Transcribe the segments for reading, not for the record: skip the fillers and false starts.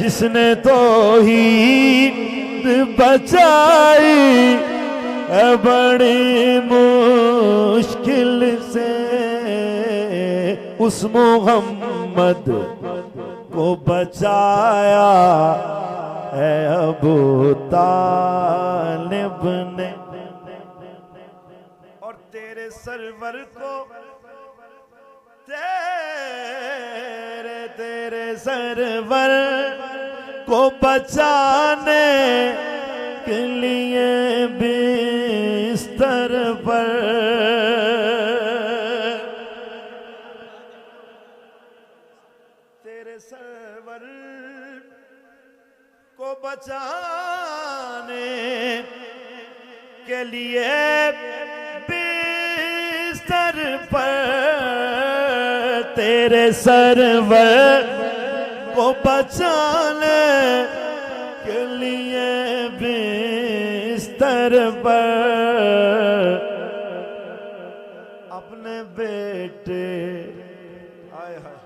जिसने तो ही बचाई बड़ी मुश्किल से, उस मोहम्मद को बचाया है अबू तालिब ने। और तेरे सरवर को तेरे सरवर को बचाने के लिए बिस्तर पर तेरे सरवर को बचाने के लिए बिस्तर पर तेरे सरवर को बचाने के लिए बिस्तर पर अपने बेटे, हाय हाय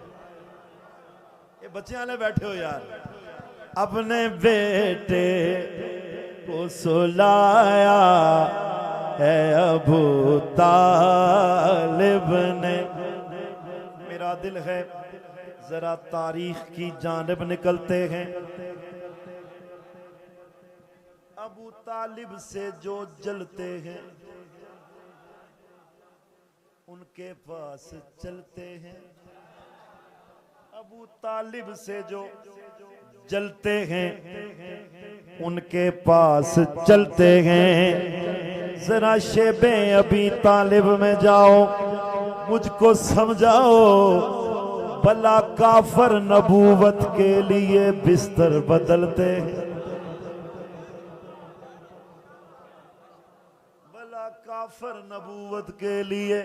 ये बच्चे वाले बैठे हो यार, अपने बेटे को सुलाया है अबू तालिब ने। मेरा दिल है जरा तारीख की जानिब निकलते हैं। अबू तालिब से जो जलते हैं उनके पास चलते हैं। अबू तालिब से जो जलते हैं उनके पास चलते हैं। जरा शेबे अबी तालिब में जाओ, मुझको समझाओ, भला काफर नबूवत के लिए बिस्तर बदलते हैं? भला काफर नबूवत के लिए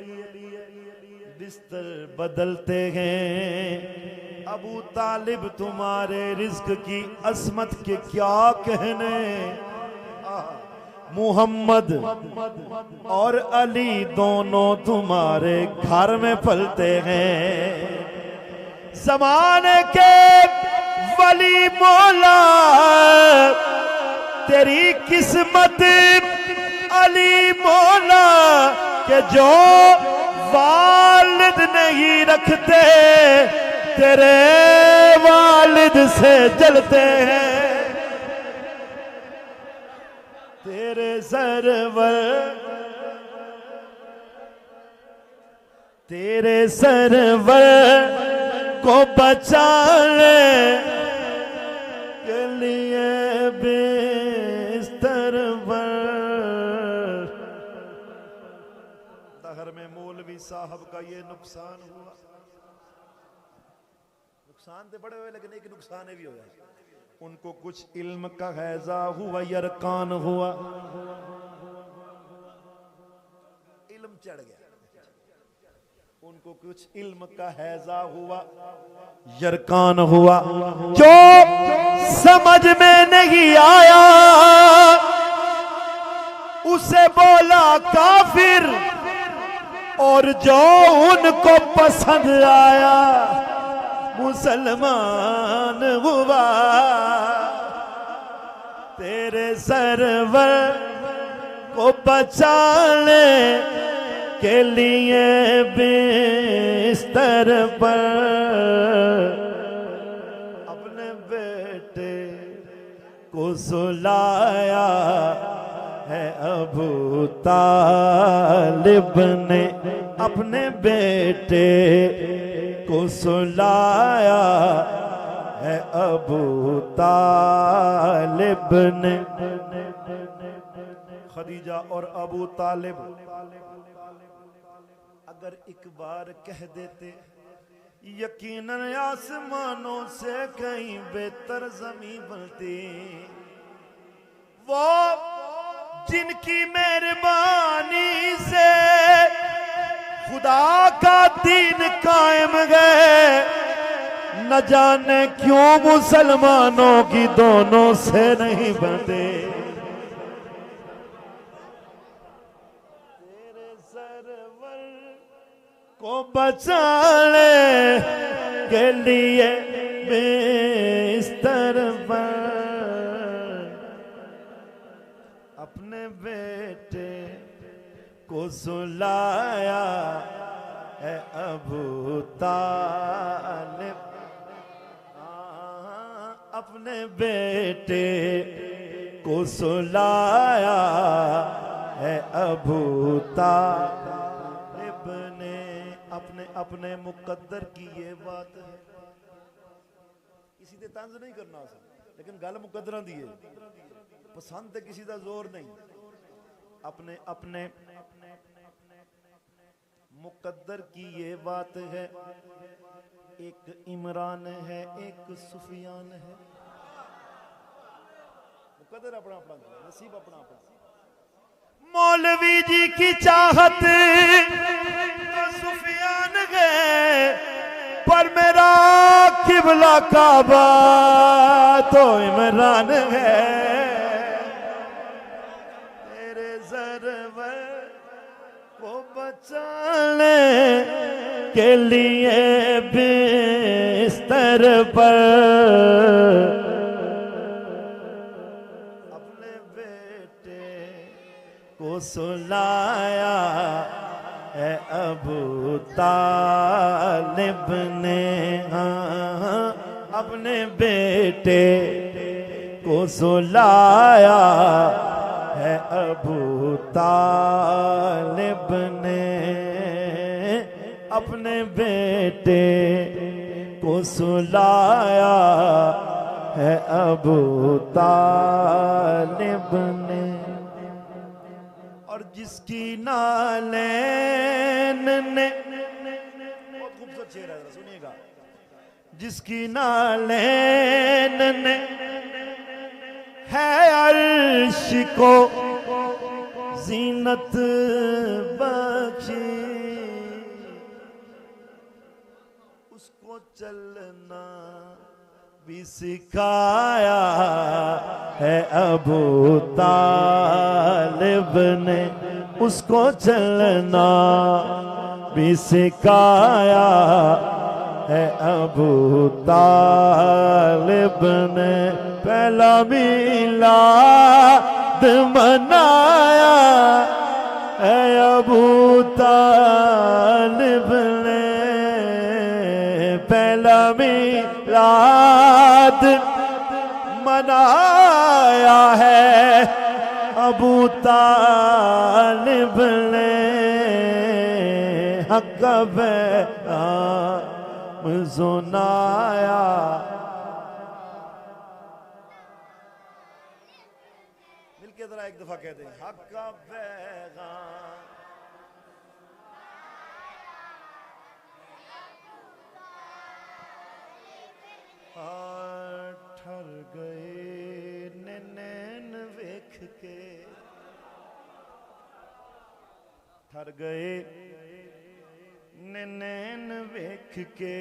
बिस्तर बदलते हैं। अबू तालिब तुम्हारे रिज्क की असमत के क्या कहने, मुहम्मद और अली दोनों तुम्हारे घर में पलते हैं। ज़माने के वली मौला तेरी किस्मत अली मौला के जो वालिद नहीं रखते तेरे वालिद से जलते हैं। तेरे सरवर को बचाने के लिए बिस्तर पर। दहर में मौलवी साहब का ये नुकसान हुआ, नुकसान तो बड़े हुए लेकिन एक नुकसान भी हो जाए। उनको कुछ इल्म का हैजा हुआ, यरकान हुआ, इल्म चढ़ गया। उनको कुछ इल्म का हैजा हुआ, यरकान हुआ। जो समझ में नहीं आया उसे बोला काफिर, और जो उनको पसंद आया मुसलमान हुआ। तेरे सरवर को बचाने के लिए बिस्तर पर अपने बेटे को सुलाया है अबू तालिब ने। अपने बेटे को सुलाया है अबू तालिब ने। खदीजा और अबू तालिब अगर एक बार कह देते यकीनन आसमानों से कहीं बेहतर ज़मीन बनती। वो जिनकी मेहरबानी से खुदा का दीन कायम गए, न जाने क्यों मुसलमानों की दोनों से नहीं बनते। तेरे सरवर को बचाने के लिए बिस्तर पर अपने बेटे को सुलाया है अबू तालिब। अपने बेटे को सुलाया है अबू तालिब ने। अपने अपने मुकद्दर की ये बात है। किसी दे तंज नहीं करना लेकिन गल मुकद्दरां दी है। पसंद है किसी का जोर नहीं। अपने अपने मुकद्दर की ये बात है। एक इमरान है एक सुफियान है। मुकद्दर अपना अपना नसीब अपना अपना। मौलवी जी की चाहत तो सुफियान गए पर मेरा किबला काबा तो इमरान है। तेरे ज़रवर को बचाने के लिए बिस्तर पर अपने बेटे को सुलाया है अबू तालिब ने। हाँ, अपने बेटे को सुलाया है अबू तालिब ने। अपने बेटे को सुलाया है अबू तालिब ने। और जिसकी नालैन ने, बहुत खूबसूरत शेर है, सुनिएगा। जिसकी नालैन ने है अर्श को जीनत बख्शी, उसको चलना भी सिखाया है अबू तालिब ने। उसको चलना भी सिखाया है अबू तालिब ने। पहला मिलाद मनाया है अबू तालिब ने। पहला मिलाद मनाया है अबू तालिब ने। हक़ पैगाम सुनाया। मिलके जरा एक दफा कह दें, हक़ पैगाम। ठर गए नैन वेख के, ठर गए नैन वेख के,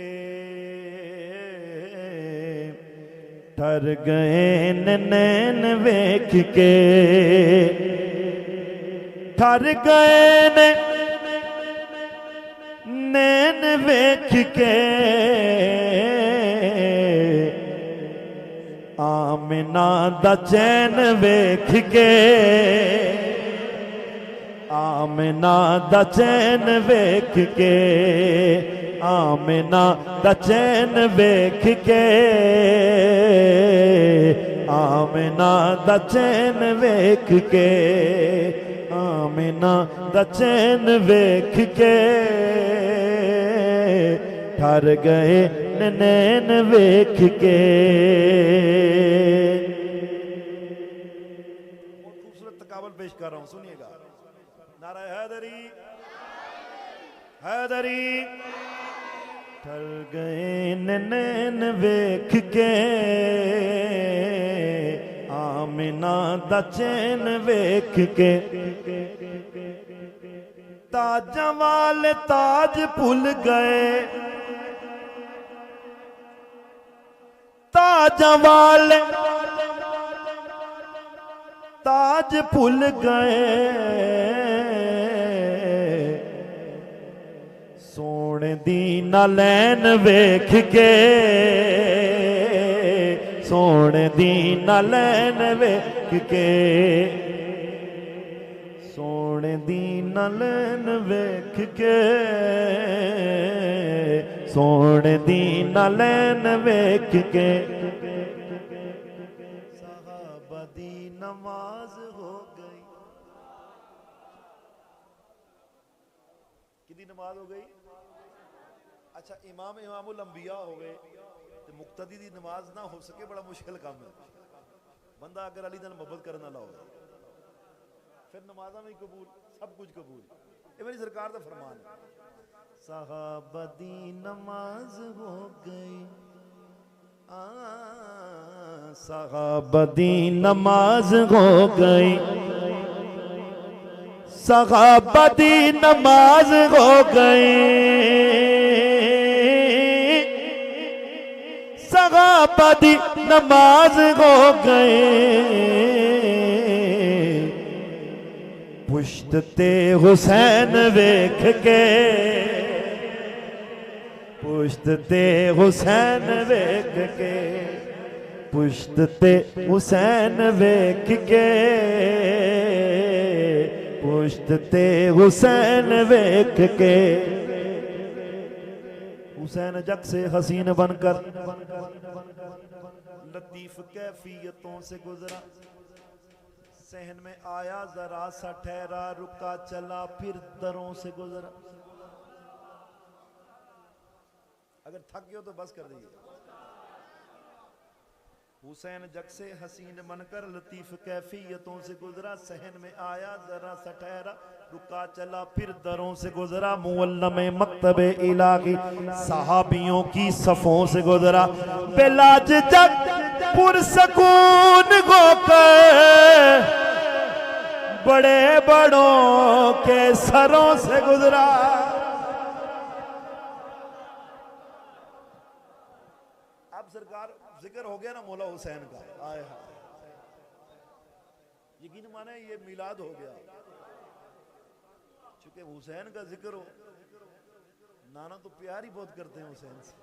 ठर गए नैन वेख के, ठर गए नैन वेख के। आमिना दा चैन वेख के, आमिना दा चैन वेख के, आमिना दा चैन वेख के, आमिना दा चैन वेख के, आमिना दा चैन वेख के। ठर गए नैन वेख के। बहुत खूबसूरत तकाबल पेश कर रहा हूं, सुनिएगा। नारा हैदरी, हैदरी। ठर गए नैन वेख के, आमिना दा चैन वेख के। ताजां वाले ताज भुल गए, ताजां वाले ताज भुल गए। सोने दी नालैन वेख के, सोने दी नलैन वेख के, सोने दी नलैन वेख के, सोने दी नलैन वेख के, सहाबा दी नमाज हो गई। कितनी नमाज हो गई? अच्छा इमामुल अंबिया हो गए तो मुक्तदी दी नमाज ना हो सके बड़ा मुश्किल काम है। बंदा अगर अली नाल मोहब्बत करना ला हो फिर नमाजा में कबूल, सब कुछ कबूल। ये मेरी सरकार का फरमान है। सहाबा दी नमाज हो गई, सहाबा दी नमाज हो गई, सहाबा दी नमाज हो गई, सहाबा दी नमाज हो गए, पुश्त ते हुसैन वेख के, पुश्त ते हुसैन वेख के, पुश्त ते हुसैन वेख के, पुश्त ते हुसैन वेख के। हुसैन जग से हसीन बनकर लतीफ कैफियतों से गुजरा, सहन में आया जरा सा ठहरा, रुका चला फिर दरों से गुजरा। अगर थक गए हो तो बस कर दीजिए। हुसैन जग से हसीन बनकर लतीफ कैफियतों से गुजरा, सहन में आया जरा सा ठहरा, रुका चला फिर दरों से गुजरा, मुअल्लमे मक्तबे इलाही सहाबियों की सफों से गुजरा, बेलाज जग पुरसकून होकर बड़े बड़ों के सरों से गुजरा। अब सरकार जिक्र हो गया ना मौला हुसैन का, आए हाय यकीन माने ये मिलाद हो गया, चूंकि हुसैन का जिक्र हो। नाना तो प्यार ही बहुत करते हैं हुसैन से।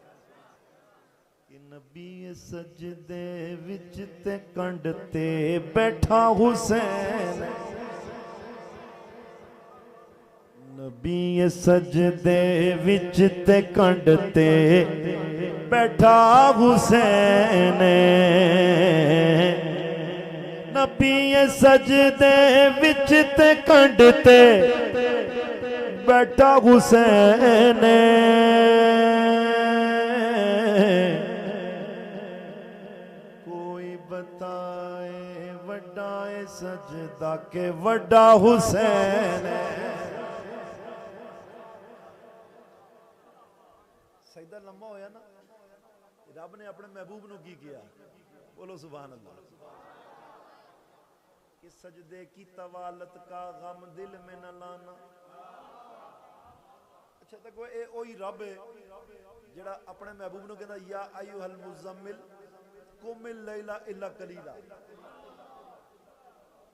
कि नबी सजदे विच ते कंड ते बैठा हुसैन, नबी सजदे विच ते कंड ते बैठा हुसैन, नबी सजदे विच ते कंड ते बैठा हुसैन, कोई बताए वड्डाए सजदा के वड्डा हुसैन। सजदा लंबा होया ना, रब ने अपने महबूब नू की किया, बोलो सुभान अल्लाह। कि सजदे की तवालत का गम दिल में न लाना। अच्छा तक वो ओही रब है जेड़ा अपने महबूब नू कहंदा या अय्युहल मुज़म्मिल कुमिल लैला इल्ला कलीला,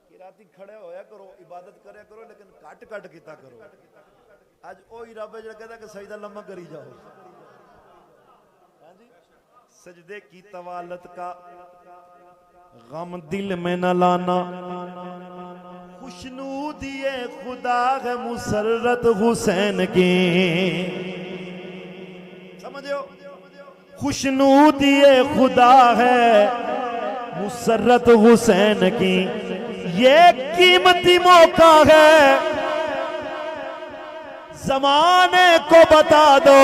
कि राती खड़े होया करो, इबादत करया करो, लेकिन कट कट किया करो। आज ओही रब है जेड़ा कहता कि सजदा लम्बा करी जाओ। सजदे की तवालत का गम दिल में न लाना, खुशनूदी खुदा है मुसर्रत हुसैन की, समझो खुशनूदी खुदा है मुसर्रत हुसैन की, ये कीमती मौका है जमाने को बता दो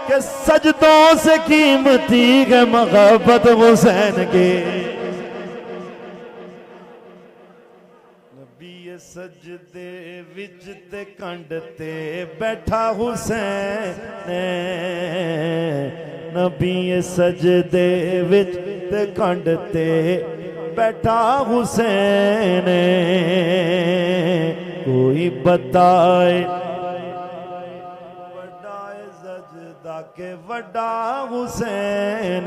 कि सजदों से कीमती है मोहब्बत हुसैन की। नबी सजदे विच ते कंड ते बैठा हुसैन, नबी सजदे विच ते कंड ते बैठा हुसैन, कोई बताए के वड्डा हुसैन।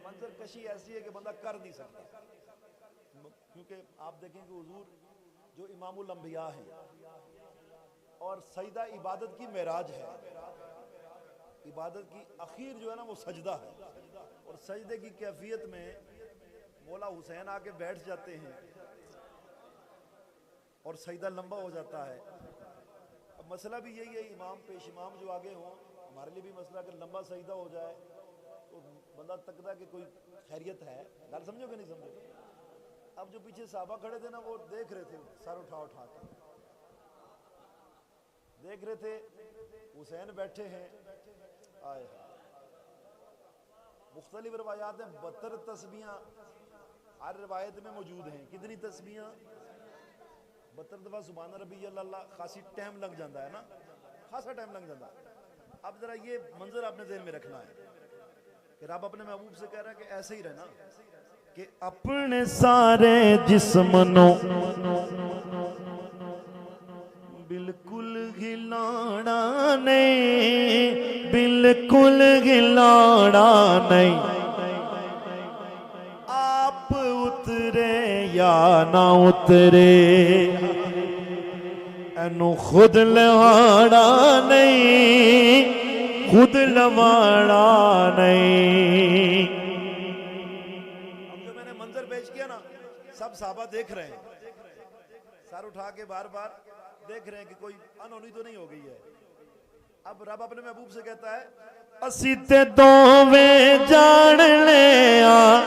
मंजर कशी ऐसी है कि बंदा कर नहीं सकता, क्योंकि आप देखेंगे हुजूर जो इमामुल अंबिया हैं और सजदा इबादत की मेराज है, इबादत की आखिर जो है ना वो सजदा है, और सजदे की कैफियत में मौला हुसैन आके बैठ जाते हैं और सजदा लंबा हो जाता है। अब मसला भी यही है, इमाम पेश इमाम जो आगे हों, हमारे लिए भी मसला अगर लंबा सजदा हो जाए तो बंदा तकदा कि कोई खैरियत है। गल समझो कि नहीं समझो? अब जो पीछे साहबा खड़े थे ना वो देख रहे थे, सर उठा उठा के देख रहे थे, हुसैन बैठे हैं। आए मुख्तलिफ रवायात में 72 तस्बीहां हर रवायत में मौजूद हैं। कितनी तस्बीहां? 72 दफा सुभान रब्बी अल्लाह। खासी टाइम लग जाता है ना, खासा टाइम लग जाता है। अब जरा ये मंजर आपने ज़हन में रखना है कि रब अपने महबूब से कह रहा है कि ऐसे ही रहना, कि अपने सारे जिस्मनो बिल्कुल हिलाना नहीं, बिल्कुल हिलाना नहीं। आप उतरे या ना उतरे, एनू खुद लवाड़ा नहीं, खुद लवाड़ा नहीं। अब जो मैंने मंजर पेश किया ना, सब साहबा देख रहे हैं, सर उठा के बार बार देख रहे हैं कि कोई अनहोनी तो नहीं हो गई है। अब रब अपने महबूब से कहता है, असी ते दोवें जान ले आ,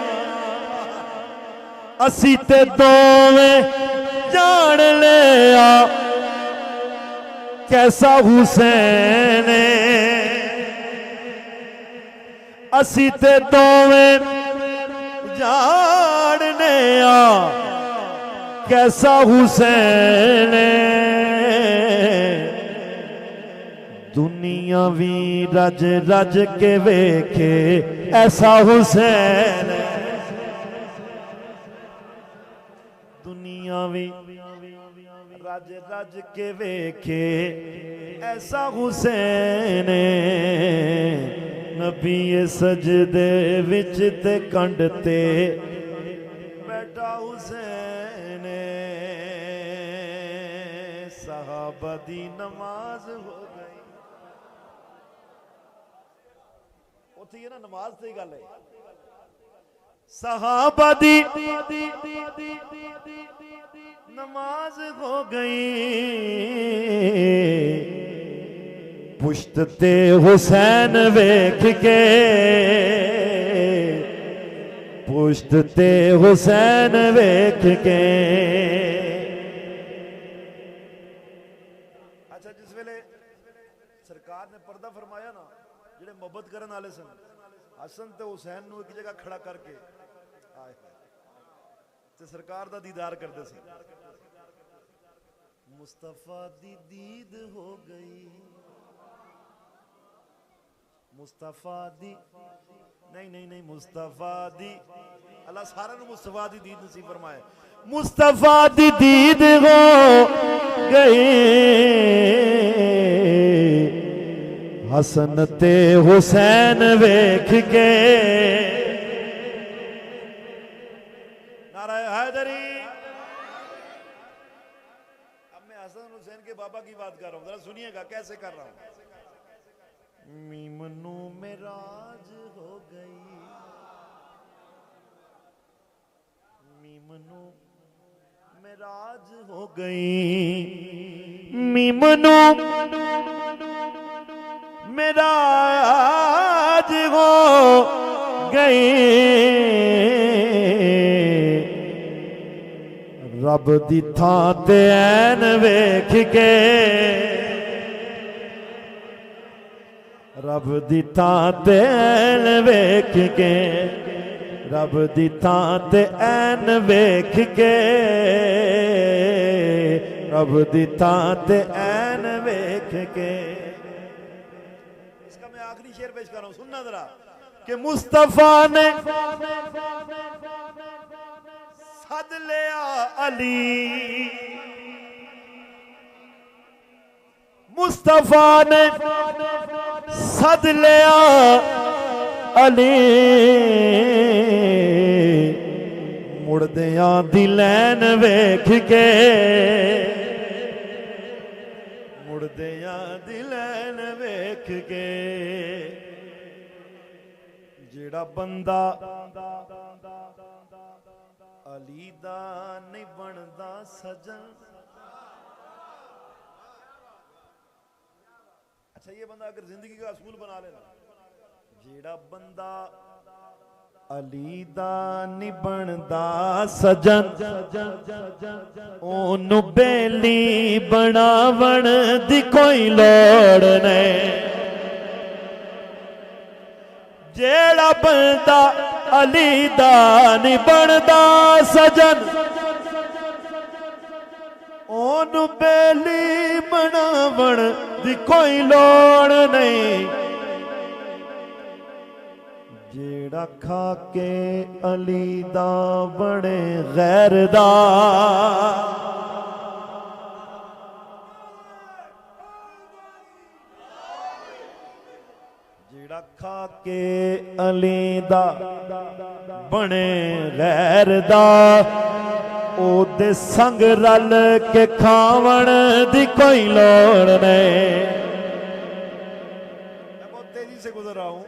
असी ते दोवें जान ले आ, कैसा हुसैन असी ते दोवें जान ले आ, कैसा हुसैन। दुनिया भी रज रज के वेखे ऐसा हुसैन, दुनिया भी रज रज के वेखे ऐसा हुसैन। नबी सजदे विच ते कंड ते बैठा हुसैन। सहाबा दी नमाज हो गई, उठी है ना नमाज से ही गल है। सहाबा दी नमाज हो गई, पुश्तते हुसैन वेख के, पुश्तते हुसैन वेख के। अच्छा, जिस वेले सरकार ने पर्दा फरमाया ना, जेडे मोहब्बत करने वाले सन, हसन ते हुसैन नू एक जगह खड़ा करके आए ते सरकार दा दीदार करते थे। मुस्तफा दी दीद हो गई, मुस्तफा दी नहीं नहीं नहीं, मुस्तफा दी, अल्लाह सारा नू मुस्तफा दी दीद नसीब फरमाए। मुस्तफा दी दीद हो गई, हसन ते हुसैन वेख के। नाराए हैदरी। अब मैं हसन हुसैन के बाबा की बात कर रहा हूं, जरा सुनिएगा कैसे कर रहा हूं। मीमनू मेराज हो गई, मीमनू मेराज हो गई, मीमनू मेराज हो गई। रब दी थां ते ऐन वेख के, रब दी थां ते ऐन वेख के, रब दी थां ते ऐन वेख के, रब दी थां ते ऐन वेख के। इसका मैं आखिरी शेर पेश कर रहा हूं, सुनना जरा, कि मुस्तफा ने सद लिया अली, मुस्तफा ने सद लिया अली, मुड़दियां दी लैन वेख के, मुड़दियां दिलैन वेख के जेड़ा बंदा अली दा नहीं बनदा सजन। अच्छा ये बंदा अगर जिंदगी का असूल बना लेना, जेड़ा बंदा अली दा नहीं बनदा सजन ओनू बेली बनावण दी कोई लोड़ नहीं। जेड़ा बंदा अली दा नहीं बनदा सजन ओनू बेली बनावण दी कोई लोड़ नहीं। जेड़ा खा के अली दा बने गैर दा जेड़ा खा के अली दा बने गैर दा ओदे संग रल के खावण दी कोई लोड़ नहीं। मैं बहुत तेजी से गुजर रहा हूं।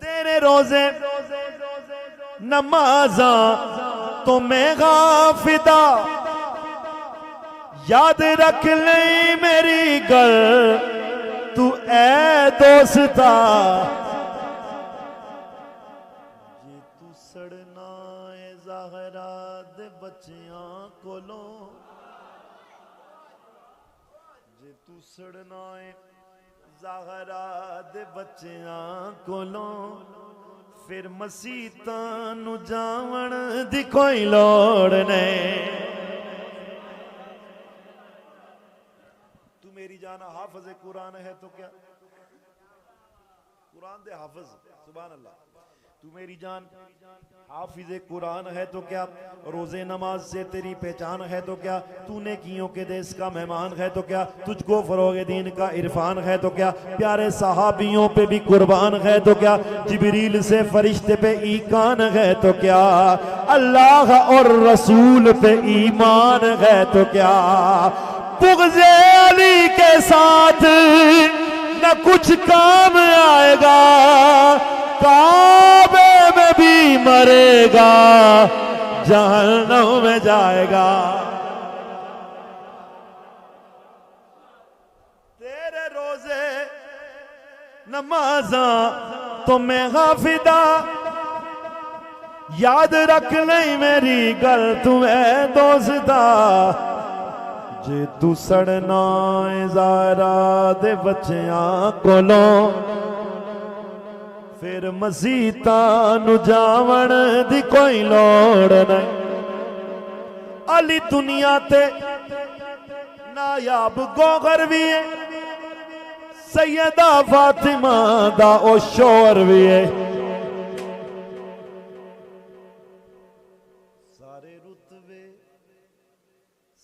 तेरे रोजे नमाजा तो मैं गाफिदा याद रख ले मेरी गल तू ऐ दोस्ता। जे तू सड़ना है ज़हरा दे बच्चियां कोलों, जे तू सड़ना है ज़हरा दे बच्चियां कोलों फिर मसीतां नू जावण दी कोई लोड़ नहीं। तू मेरी जाना हाफिज़ कुरान है तो क्या, कुरान दे हाफिज़ सुभान अल्लाह। तू मेरी जान हाफिज़ कुरान है तो क्या, रोजे नमाज से तेरी पहचान है तो क्या, तू नेकियों के देश का मेहमान है तो क्या, तुझको फरोगे दीन का इरफान है तो क्या, प्यारे सहाबियों पे भी कुर्बान है तो क्या, जिब्रील से फरिश्ते पे ईकान है तो क्या, अल्लाह और रसूल पे ईमान है तो क्या। बुग़्ज़े अली के साथ न कुछ काम आएगा, काबे में भी मरेगा जहन्नम में जाएगा। तेरे रोजे नमाजा तो मैं हाफिदा याद रख ले मेरी गल तुम्हें दोस्ता। जे तू सड़ना ज़ारा दे बच्चियां कोलों फिर मसीतां नू जावण दी कोई लोड़ नहीं। अली दुनिया ते नायाब गोगर भी है, सैयदा फातिमा दा ओ शोर भी है।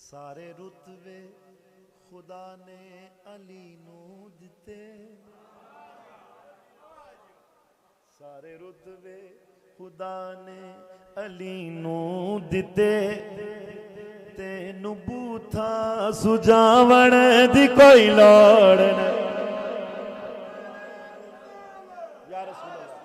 सारे रुतबे खुदा ने अली नू दिते, सारे रुतबे खुदा ने अली नू दिते, तेनू बूथा सुजावण दी कोई लोड़ नहीं। या रसूल अल्लाह।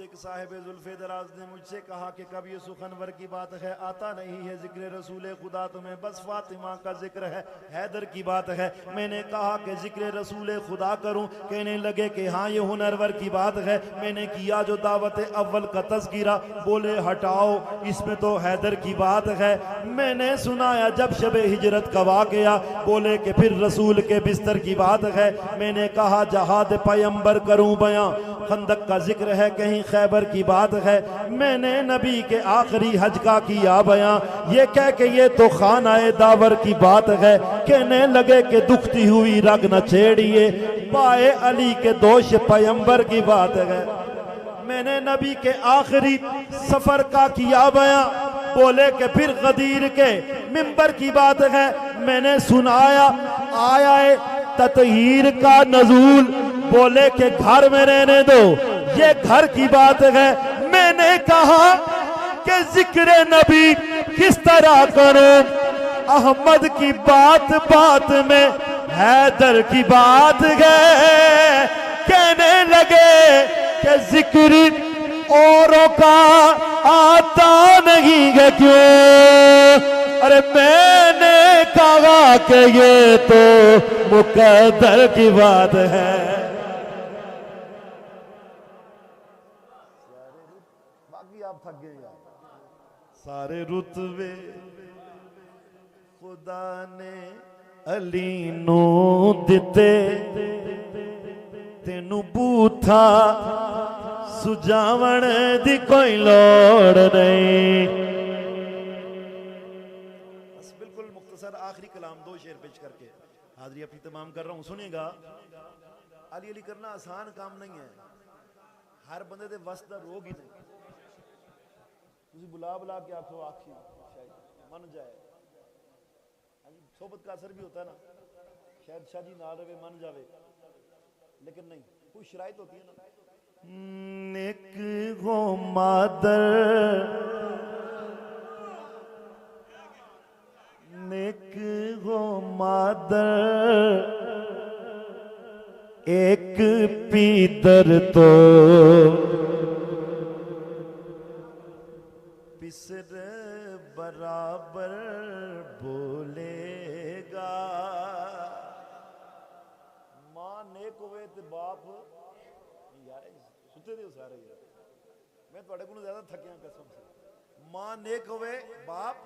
एक साहिब जुल्फे दराज ने मुझसे कहा कि कब ये सुखनवर की बात है, आता नहीं है जिक्र रसूल खुदा तुम्हें, बस फातिमा का जिक्र है, हैदर की बात है। मैंने कहा कि जिक्र रसूल खुदा करूं, कहने लगे कि हाँ ये हुनरवर की बात है। मैंने किया जो दावत अव्वल का तज़किरा, बोले हटाओ इसमें तो हैदर की बात है। मैंने सुनाया जब शबे हिजरत का वाक़या, बोले कि फिर रसूल के बिस्तर की बात है। मैंने कहा जहाद पैगंबर करूं बयां, खंदक का जिक्र है, कहीं खैबर की बात है। मैंने नबी के आखिरी हज का किया बयां, ये कह के ये तो खानाए दावर की बात है। कहने लगे कि दुखती हुई रग न छेड़िए, पाए अली के दोष पैगंबर की बात है। मैंने नबी के आखिरी सफर का किया बयां, बोले कि फिर गदीर के मिंबर की बात है। मैंने सुनाया आया ततहीर का नजूल, बोले कि घर में रहने दो, ये घर की बात है। मैं मैंने कहा कि जिक्र नबी किस तरह करूं, अहमद की बात बात में हैदर की बात है। कहने लगे कि जिक्र औरों का आता नहीं है क्यों। अरे मैंने कहा कि ये तो मुकद्दर की बात है। बाकी आप थक गए यार। सारे रुतबे खुदा ने अली नू दिते, तेनू बूथा सुजावण दी कोई लोड़ नहीं। बस बिल्कुल मुख्तसर आखिरी कलाम दो शेर पेश करके हाजिरी अपनी तमाम कर रहा हूं। सुनिएगा, अली अली करना आसान काम नहीं है, हर बंदे दे वस दा रोग ही नहीं। तुसी बुला बुला के आखो आखी शायद मन जाए, सोबत का असर भी होता है ना, शायद शादी ना रहे मन जावे, लेकिन नहीं, कोई शराइत होती है ना। नेक हो मादर, नेक हो मादर, एक पीतर तो पिसर बराबर बोलेगा। मां नेक होवे ते बाप यार सुते दे सारे यार, मैं तुहाडे कोलों ज्यादा थकिया कसम से। मां नेक होवे बाप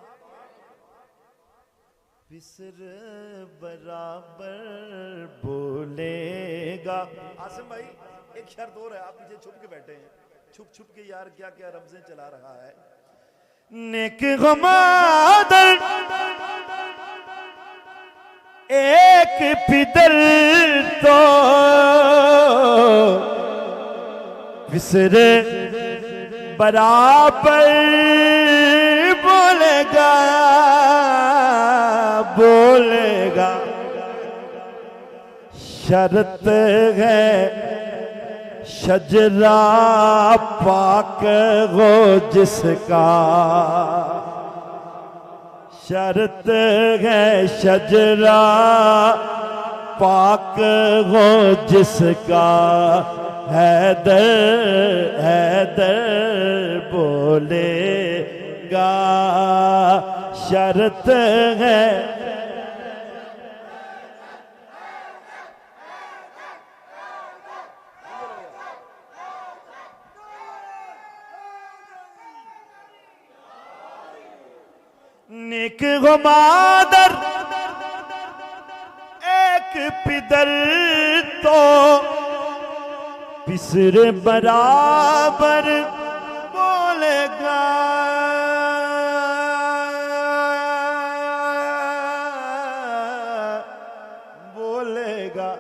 पिसर बराबर बोलेगा। आसिम भाई एक शर्त और है, आप पीछे छुप के बैठे हैं, छुप छुप के यार क्या क्या रमज़ें चला रहा है। नेक गमादर एक पिदर तो विसरे बराबर बोलेगा, बोलेगा। शर्त है शजरा पाक हो जिसका, शर्त है शजरा पाक हो जिसका। हैदर हैदर बोलेगा, शर्त है। नेक हो मादर एक पिदर तो पिसर बराबर बोलेगा, बोलेगा।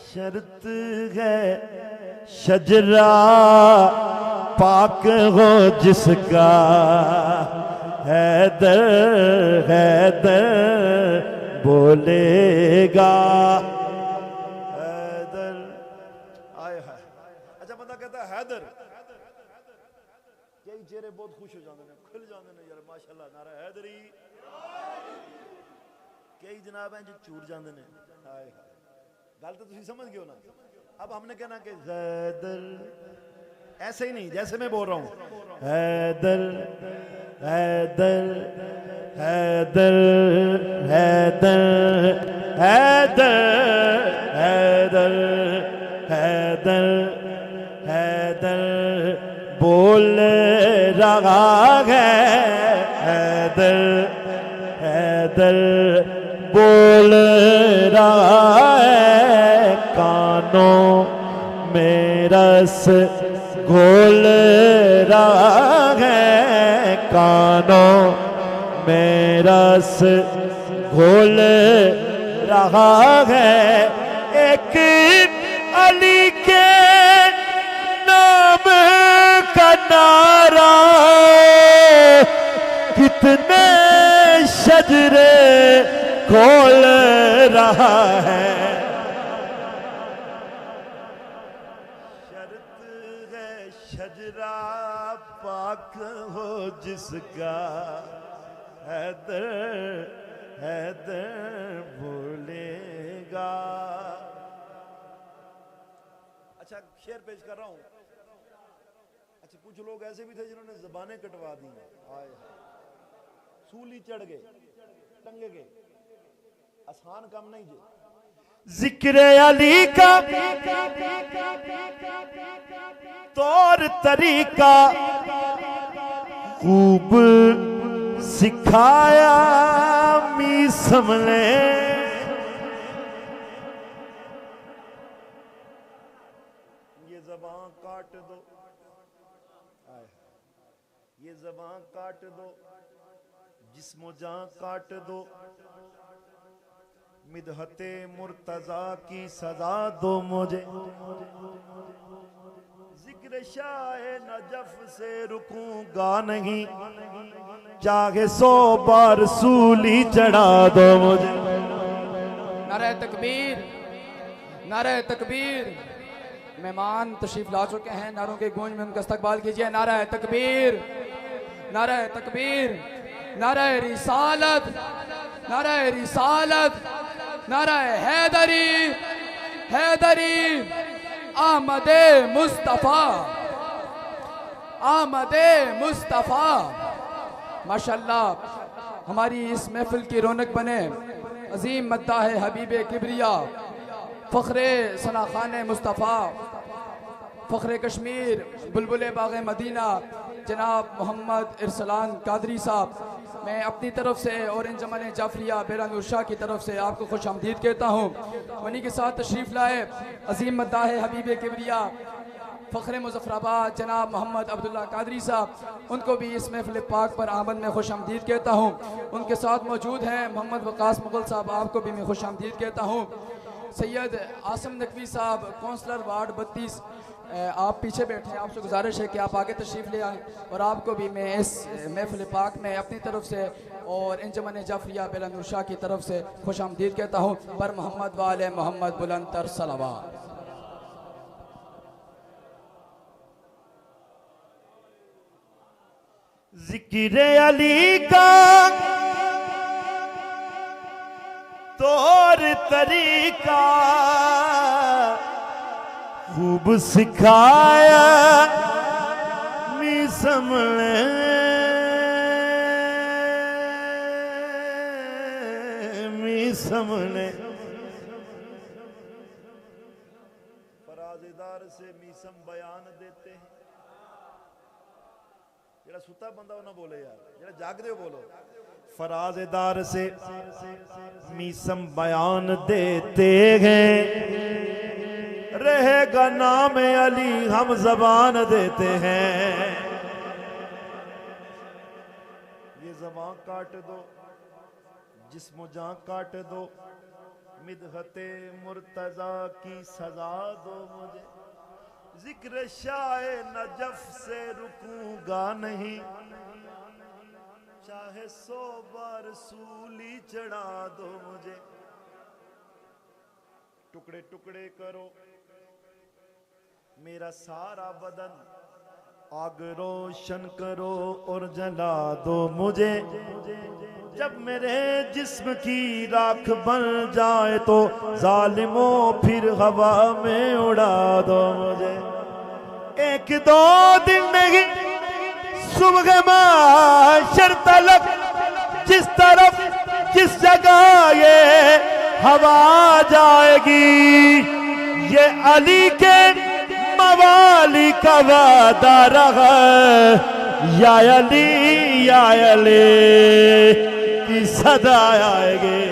शर्त है शजरा पाक हो जिसका। हैदर हैदर बोलेगा, हैदर। आए है अच्छा बंदा कहता है हैदर, कई चेहरे बहुत खुश हो जाते हैं, खुल जाते हैं यार माशाल्लाह नारा हैदरी। कई जनाब हैं जो चूर जाते हैं। आए गल तो तुम समझ गए हो ना। अब हमने कहना कि हैदर ऐसे ही नहीं जैसे मैं बोल रहा हूं, हैदर हैदर हैदर हैदर हैदर हैदर हैदर हैदर बोल रहा है। हैदर हैदर बोल रहा है। कानों में रस घोल रहा है। कानों में रस घोल रहा है। एक अली के नाम का नारा कितने शजरे खोल रहा है। शर्त है शजरा पाक हो जिसका हैदर हैदर भूलेगा। अच्छा शेर पेश कर रहा हूं। अच्छा कुछ लोग ऐसे भी थे जिन्होंने ज़बानें कटवा दी, आए सूली चढ़ गए, टंगे गए, आसान काम नहीं जी। जिक्र अली का तौर तरीका खूब सिखाया मीसम ने। ये ज़बान काट दो, ये ज़बान काट दो, जिस्मो जान काट दो, मिदहते मुर्तजा की सजा दो मुझे। जिक्र शाह नजफ से रुकूंगा नहीं, चाहे 100 बार सूली चढ़ा दो मुझे। नारे तकबीर, नारे तकबीर। मेहमान तशरीफ ला चुके हैं, नारों के गूंज में उनका इस्तकबाल कीजिए। नारा तकबीर, नारा तकबीर, नारा रिसालत, नारा रिसालत, नारा हैदरी, हैदरी, आमदे मुस्तफ़ा, आमदे मुस्तफ़ा। माशाअल्लाह हमारी इस महफिल की रौनक बने अजीम मद्दा है हबीब किबरिया, फ़ख्रे सनाखान मुस्तफ़ा, फ़ख्रे कश्मीर, बुलबुल बाग़ मदीना जनाब मोहम्मद इरसलान कादरी साहब। मैं अपनी तरफ से और इंजमन जाफरिया बेरानूर शाह की तरफ से आपको खुश आमदीद कहता हूँ। उन्हीं के साथ तशरीफ़ लाए अजीम मद्दा है हबीब किबरिया फ़ख्रे मुज़फ़्फ़राबाद जनाब मोहम्मद अब्दुल्ला कादरी साहब, उनको भी इस महफ़िल पाक पर आमद में खुश आमदीद कहता हूँ। उनके साथ मौजूद हैं मोहम्मद वक़ास मुग़ल साहब, आपको भी मैं खुश आमदीद कहता हूँ। सैयद आसम नकवी साहब कौंसलर वार्ड 32, आप पीछे बैठे हैं, आपसे गुजारिश है कि आप आगे तशरीफ़ ले आएँ। और आपको भी मैं इस महफ़िल पाक में अपनी तरफ से और इंजमन जाफरिया बेरानूर शाह की तरफ से खुश आमदीद कहता हूँ। पर मोहम्मद वाले मोहम्मद बुलंदतर सलावत। जिक्र अली का तौर तरीका खूब सिखाया मीसम ने, मीसम ने। फराज़ेदार से मीसम बयान देते हैं। जेड़ा सुता बंदा ना बोले यार, जेड़ा जागदे हो बोलो। फराज़ेदार से मीसम बयान देते हैं, रहेगा नाम अली हम ज़बान देते हैं। ये ज़बान काट दो, जिस्म जान काट दो, मिदहते मुर्तजा की सजा दो मुझे। जिक्र शाह नजफ से रुकूंगा नहीं, चाहे 100 बार सूली चढ़ा दो मुझे। टुकड़े टुकड़े करो मेरा सारा बदन, आग रोशन करो और जला दो मुझे। जब मेरे जिस्म की राख बन जाए तो जालिमों फिर हवा में उड़ा दो मुझे। 1-2 दिन नहीं सुबह माशर तलक, जिस तरफ जिस जगह ये हवा जाएगी, ये अली के मवाली का वादा रहा, या अली की सदा आएगी।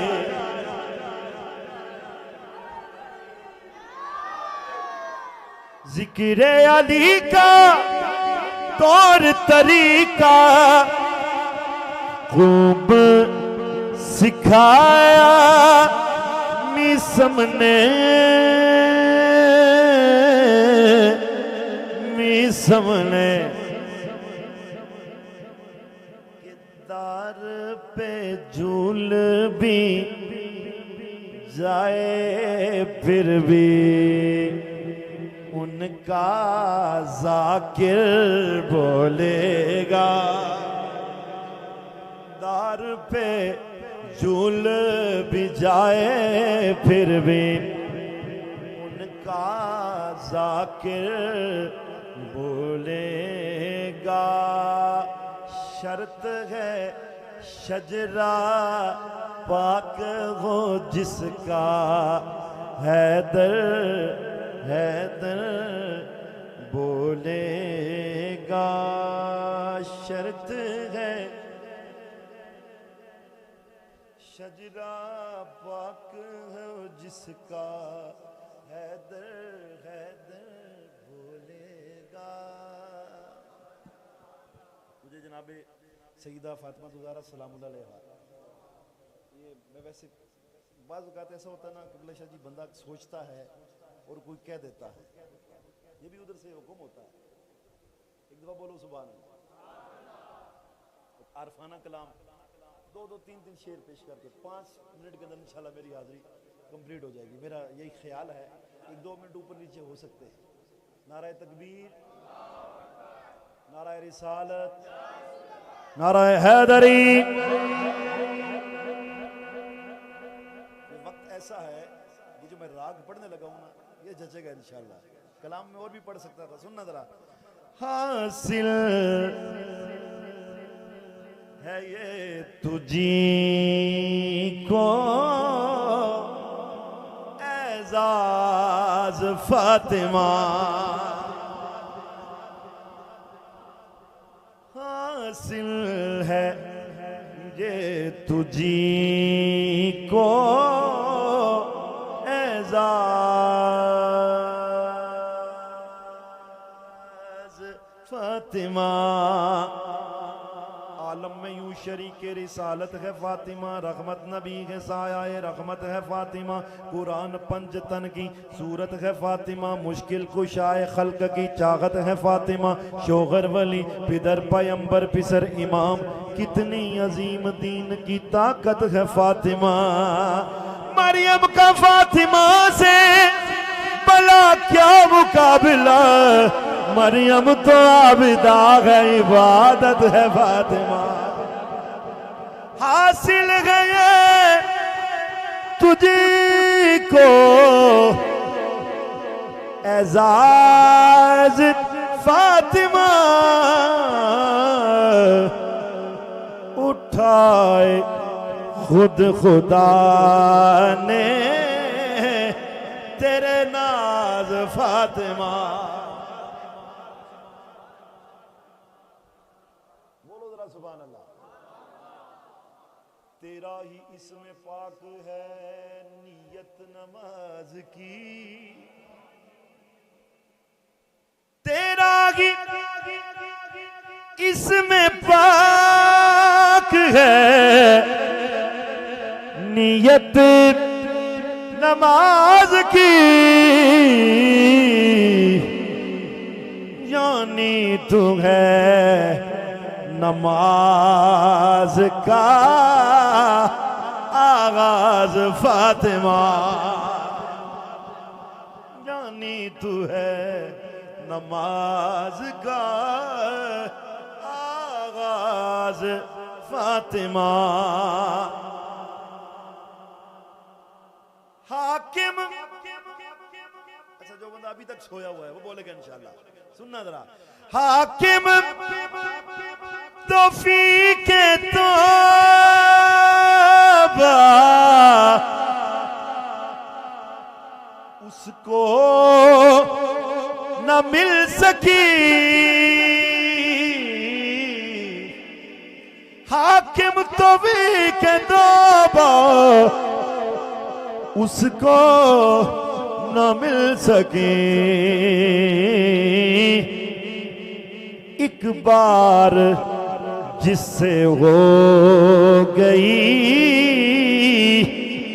जिक्र अली का तौर तरीका खूब सिखाया मीसम ने, मीसम ने। दार पे झूल भी जाए फिर भी उन उनका जाकिर बोलेगा, दार पे झूल भी जाए फिर भी उनका जाकिर बोलेगा। शर्त है शजरा पाक हो जिसका, हैदर हैदर बोलेगा। शर्त है शजरा पाक है जिसका, हैदर हैदर बोलेगा। मुझे जनाबे सईदा फातिमा ज़हरा सलामुल्लाह अलैहा, ये मैं वैसे बाज़ औक़ात ऐसा होता है ना कि शाह जी बंदा सोचता है और कोई कह देता है, ये भी उधर से हुक्म होता है। एक दफ़ा बोलो सुभान अल्लाह। आरफाना कलाम दो तीन शेर पेश करके 5 मिनट के अंदर इंशाल्लाह मेरी हाज़िरी कंप्लीट हो जाएगी। मेरा यही ख्याल है, 1-2 मिनट ऊपर नीचे हो सकते हैं। नाराए तकबीर, नाराए रिसालत, नाराए हैदरी। वक्त ऐसा है ये जो मैं राग पढ़ने लगा हूं ना, ये जचेगा इंशाल्लाह। कलाम में और भी पढ़ सकता था, सुनना जरा। हासिल है ये तुझी को एजाज फातिमा, हासिल है ये तुझी को एजाज फातिमा। आलम में यूं शरीक रिसालत है फातिमा, रहमत नबी है साया रहमत है फातिमा। कुरान पंजतन की सूरत है फातिमा, मुश्किल कुशाए खल्क की चाहत है फातिमा। शोहर वली पिदर पैगंबर पिसर इमाम, कितनी अजीम दीन की ताकत है फातिमा। मरियम का फातिमा से भला क्या मुकाबला, मरियम तो आबिदा है इबादत है फातिमा। हासिल गए तुझी को एजाज फातिमा, उठाए खुद खुदा ने तेरे नाज फातिमा। बोलो जरा सुभान अल्लाह। तेरा ही इसमें पाक है नियत नमाज की, तेरा ही इसमें पाक है नियत नमाज की। यानी तू है नमाज का आगाज फातिमा, यानी तू है नमाज का आगाज फातिमा। हाकिम, अच्छा जो बंदा अभी तक सोया हुआ है वो बोलेगा इंशाल्लाह, सुनना जरा। हाकिम तौफीक तौबा उसको न मिल सकी, हाकिम तौफीक तौबा उसको न मिल सके। एक बार जिससे हो गई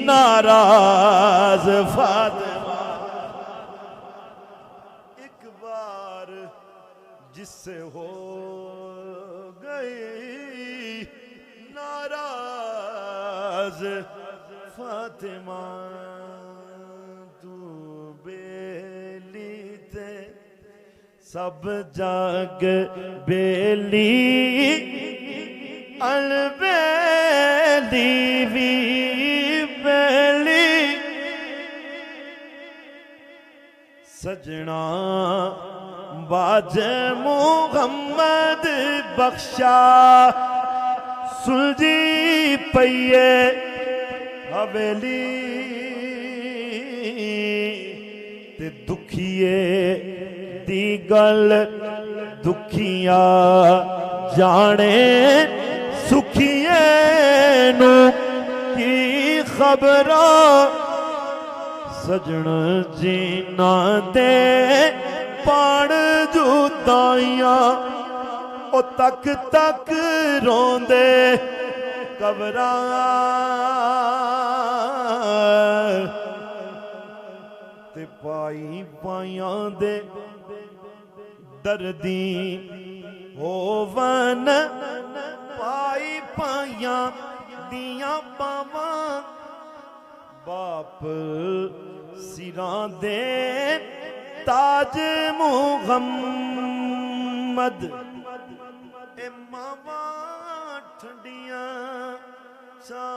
नाराज फातिमा, एक बार जिससे हो गई नाराज फातिमा। तू बेली ते सब जग बेली अलबेली भी बेली सजना बाजे मुहम्मद बख्शा सुलझी पईए हवेली ते दुखिए दी गल दुखिया जाने सुखिए नू की खबरा सजन जीना दे पाण जुदाइयां ओ तक तक रोंदे कबरा ते पाई पाइयां दे दर्दी होवन पाई पाइयां दियां बावां बाप सिरां दे ताज मुहम्मद ए मावा ठंडियां चा